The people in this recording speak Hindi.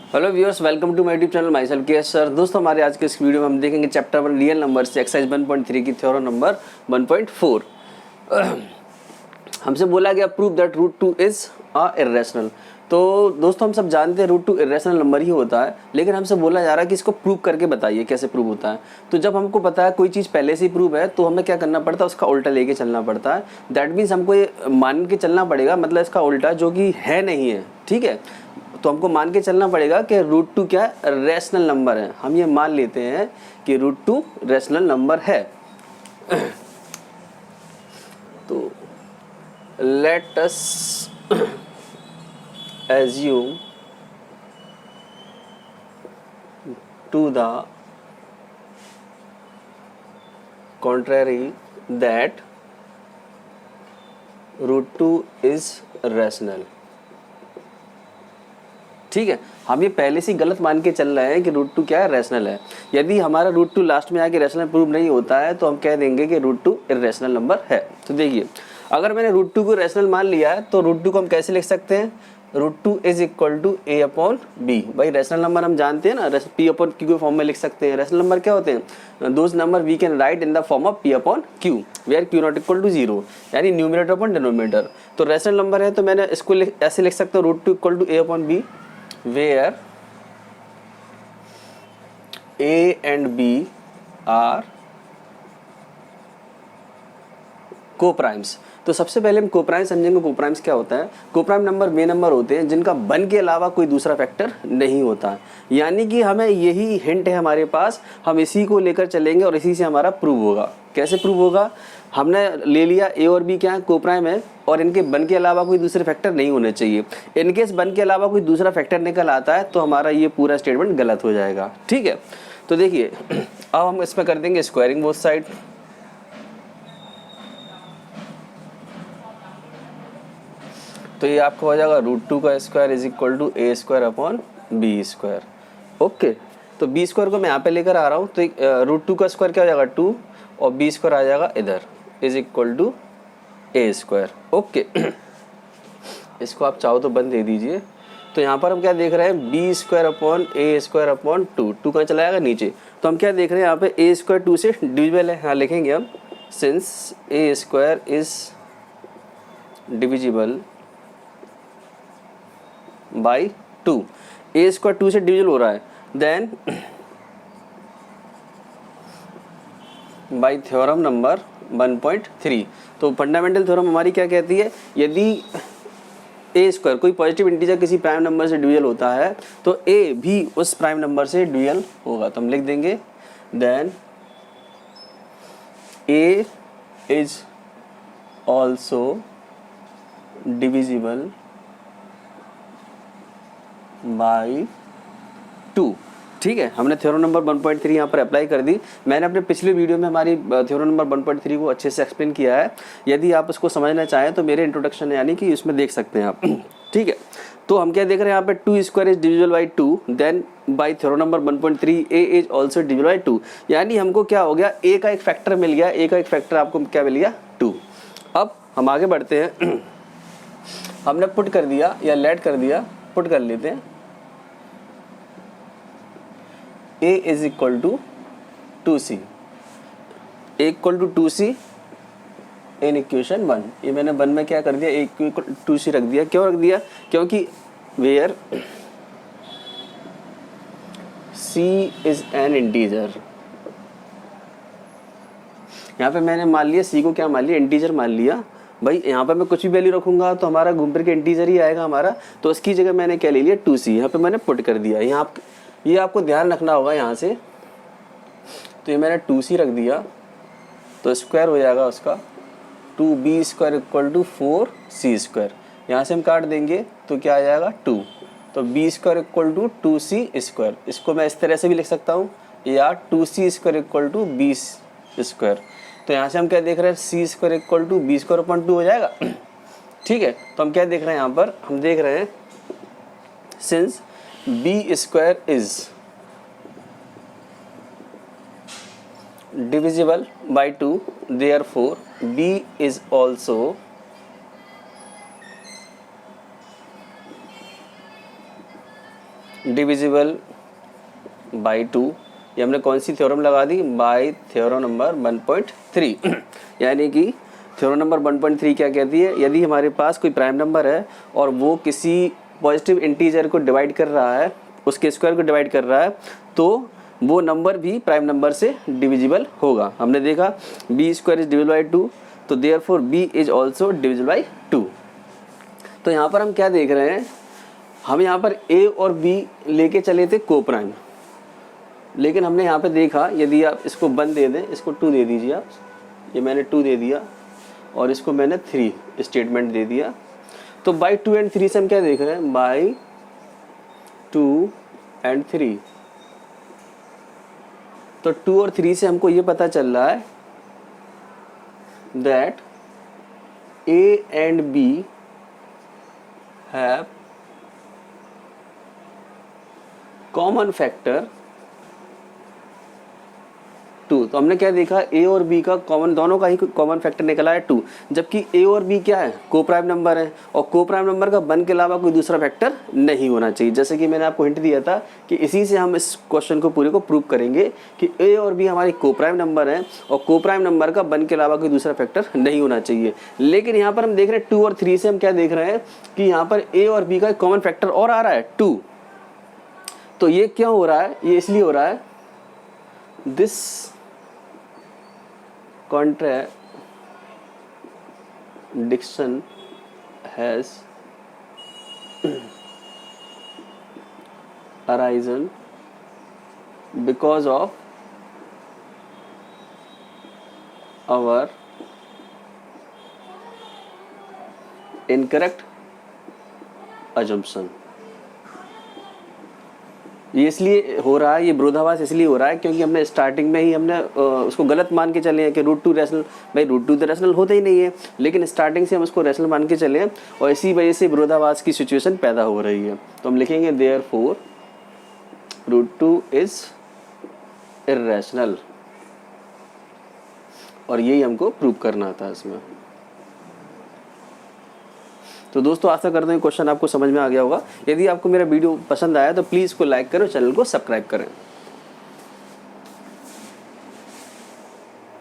Hello viewers, welcome to my YouTube channel myself के सर। दोस्तों, हमारे आज के इस वीडियो में हम देखेंगे चैप्टर 1 रियल नंबर से एक्सरसाइज 1.3 की थ्योरम नंबर 1.4। हमसे बोला गया prove that root 2 is a irrational. तो दोस्तों, हम सब जानते हैं रूट 2 इर्रेशनल नंबर ही होता है, लेकिन हमसे बोला जा रहा है कि इसको प्रूव करके बताइए कैसे प्रूव होता है। तो जब हमको पता है कोई चीज़ पहले से ही प्रूव है तो हमें क्या करना पड़ता है, उसका उल्टा लेके चलना पड़ता है। दैट मीन्स हमको ये मान के चलना पड़ेगा, मतलब इसका उल्टा जो कि है नहीं है, ठीक है। तो हमको मान के चलना पड़ेगा कि रूट 2 क्या है, रैशनल नंबर है। हम ये मान लेते हैं कि रूट 2 रैशनल नंबर है। तो let us assume to the contrary that root 2 is rational। ठीक है, हम ये पहले से गलत मान के चल रहे हैं कि रूट 2 क्या है, रैशनल है। यदि हमारा रूट 2 लास्ट में आके रैशनल प्रूव नहीं होता है तो हम कह देंगे कि रूट 2 इर्रेशनल नंबर है। तो देखिए, अगर मैंने रूट 2 को रैशनल मान लिया है तो रूट 2 को हम कैसे लिख सकते हैं, root 2 is equal to a upon b. भाई रैशनल नंबर हम जानते हैं ना, पी अपॉन क्यू के फॉर्म में लिख सकते हैं। रैशनल नंबर क्या होते हैं, those number we can write in the form of p upon q where q not equal to 0, यानी न्यूमरेटर अपॉन डिनोमिनेटर। तो रैशनल नंबर है तो मैंने इसको ऐसे लिख सकता हूँ, root 2 equal to a upon b where a and b are coprimes. तो सबसे पहले हम कोप्राइम समझेंगे। कोप्राइम्स क्या होता है, कोप्राइम नंबर वे नंबर होते हैं जिनका 1 के अलावा कोई दूसरा फैक्टर नहीं होता। यानी कि हमें यही हिंट है हमारे पास, हम इसी को लेकर चलेंगे और इसी से हमारा प्रूव होगा। कैसे प्रूव होगा, हमने ले लिया ए और बी क्या है, कोप्राइम है और इनके 1 के अलावा कोई दूसरे फैक्टर नहीं होने चाहिए। इनकेस 1 के अलावा कोई दूसरा फैक्टर निकल आता है तो हमारा ये पूरा स्टेटमेंट गलत हो जाएगा। ठीक है, तो देखिए अब हम इसमें कर देंगे स्क्वायरिंग बोथ साइड। तो ये आपको हो जाएगा रूट 2 का square is equal to a square upon b square. Okay, तो बी स्क्वायर को मैं यहाँ पे लेकर आ रहा हूँ, तो रूट 2 का स्क्वायर क्या हो जाएगा 2 और बी स्क्वायर आ जाएगा इधर is equal to a square. Okay, इसको आप चाहो तो बंद दे दीजिए। तो यहाँ पर हम क्या देख रहे हैं, बी स्क्वायर अपॉन ए स्क्वायर अपॉन 2, 2 कहाँ चला जाएगा नीचे। तो हम क्या देख रहे हैं यहाँ पे, ए स्क्वायर 2 से डिविजिबल है। हाँ लिखेंगे हम, since A square is divisible by 2, A square 2 से डिविजल हो रहा है, देन बाई थ्योरम नंबर 1.3। तो फंडामेंटल थ्योरम हमारी क्या कहती है, यदि ए स्क्वायर कोई पॉजिटिव इंटीजर किसी प्राइम नंबर से डिविजल होता है तो ए भी उस प्राइम नंबर से डिविजल होगा। तो हम लिख देंगे then a is also divisible by 2। ठीक है, हमने थ्योरम नंबर 1.3 यहाँ पर अप्लाई कर दी। मैंने अपने पिछले वीडियो में हमारी थ्योरम नंबर 1.3 को अच्छे से एक्सप्लेन किया है। यदि आप उसको समझना चाहें तो मेरे इंट्रोडक्शन यानी कि इसमें देख सकते हैं आप। ठीक है, तो हम क्या देख रहे हैं यहाँ पे, 2 square is divisible by 2, then by theorem number 1.3 a is also divisible by 2। यानी हमको क्या हो गया, ए का एक फैक्टर मिल गया, ए का एक फैक्टर आपको क्या मिल गया 2। अब हम आगे बढ़ते हैं। हमने पुट कर दिया या लेट कर दिया, पुट कर लेते हैं, a is equal to 2c, a equal to 2c in equation 1। ये मैंने 1 में क्या कर दिया, a इक्वल 2c रख दिया। क्यों रख दिया, क्योंकि where c is an integer. यहाँ पे मैंने मान लिया c को, क्या मान लिया, इंटीजर मान लिया। भाई यहाँ पे मैं कुछ भी वैल्यू रखूंगा तो हमारा घूम फिर के इंटीजर ही आएगा हमारा, तो उसकी जगह मैंने क्या ले लिया 2c, यहाँ पे मैंने पुट कर दिया। यहाँ ये आपको ध्यान रखना होगा यहाँ से। तो ये मैंने 2c रख दिया तो स्क्वायर हो जाएगा उसका 2b square equal to 4c square. यहाँ से हम काट देंगे तो क्या आ जाएगा 2, तो b square equal to 2c square. इसको मैं इस तरह से भी लिख सकता हूँ, या 2c square equal to b square. तो यहाँ से हम क्या देख रहे हैं, c square equal to b square upon 2 हो जाएगा। ठीक है, तो हम क्या देख रहे हैं यहाँ पर, हम देख रहे हैं since b square is divisible by 2, therefore b is also divisible by 2, ये हमने कौन सी थ्योरम लगा दी, बाई थ्योरम नंबर 1.3 यानी कि थ्योरम नंबर 1.3 क्या कहती है, यदि हमारे पास कोई प्राइम नंबर है और वो किसी पॉजिटिव इंटीजर को डिवाइड कर रहा है, उसके स्क्वायर को डिवाइड कर रहा है, तो वो नंबर भी प्राइम नंबर से डिविजिबल होगा। हमने देखा b square is divisible by 2, तो therefore b is also divisible by 2। तो यहाँ पर हम क्या देख रहे हैं, हम यहाँ पर a और b लेके चले थे को प्राइम, लेकिन हमने यहाँ पे देखा यदि आप इसको 1 दे दें, इसको 2 दे दीजिए आप, ये मैंने 2 दे दिया और इसको मैंने 3 स्टेटमेंट दे दिया, तो बाई 2 एंड 3 से हम क्या देख रहे हैं, बाई 2 एंड 3। तो 2 और 3 से हमको ये पता चल रहा है that a and b have common factor 2। तो हमने क्या देखा, a और b का कॉमन, दोनों का ही कॉमन फैक्टर निकला है 2, जबकि a और b क्या है, को प्राइम नंबर है, और को प्राइम नंबर का 1 के अलावा कोई दूसरा फैक्टर नहीं होना चाहिए। जैसे कि मैंने आपको हिंट दिया था कि इसी से हम इस क्वेश्चन को पूरे को प्रूव करेंगे कि a और b हमारी को प्राइम नंबर है और को प्राइम नंबर का 1 के अलावा कोई दूसरा फैक्टर नहीं होना चाहिए। लेकिन यहाँ पर हम देख रहे हैं 2 और 3 से हम क्या देख रहे हैं कि यहाँ पर a और b का कॉमन फैक्टर और आ रहा है 2। तो ये क्यों हो रहा है, ये इसलिए हो रहा है, this contradiction has arisen because of our incorrect assumption। ये इसलिए हो रहा है, ये विरोधाभास इसलिए हो रहा है क्योंकि हमने स्टार्टिंग में ही हमने उसको गलत मान के चले हैं कि √2 रैशनल, भाई √2 तो रैशनल होता ही नहीं है, लेकिन स्टार्टिंग से हम उसको रैशनल मान के चले हैं और इसी वजह से विरोधाभास की सिचुएशन पैदा हो रही है। तो हम लिखेंगे देयरफॉर √2 इज इर्रेशनल, और यही हमको प्रूव करना था इसमें। तो दोस्तों आशा करते हैं क्वेश्चन आपको समझ में आ गया होगा। यदि आपको मेरा वीडियो पसंद आया तो प्लीज़ इसको लाइक करें और चैनल को सब्सक्राइब करें।